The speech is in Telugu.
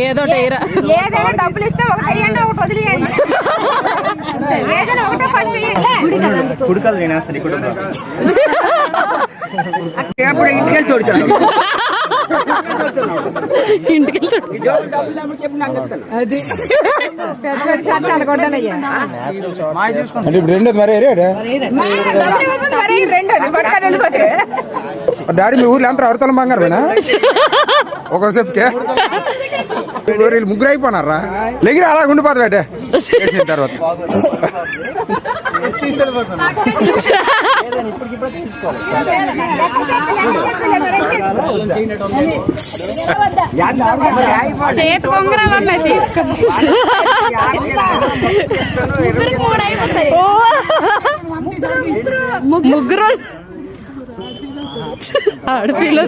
ఏదో ఏదైనా డబ్బులు ఇస్తే ఒకటి వేయండి ఒకటి వదిలేయండి ఏదైనా ఒకటే ఫస్ట్ కుడుకలు తినేస్తారు ఇక్కడ ఇంటికి వెళ్ళి తోడుతాడు డాడీ మీ ఊర్లో ఎంత అవతల బంగారమేనా ఒకసేపుకే ముగ్గురు అయిపోయినారా లెగిరి అలా ఉండిపోతుంది బేటే తర్వాత చేతి కొంగరాలు ఉన్నాయి తీసుకుని ముగ్గురు ఆడపిల్ల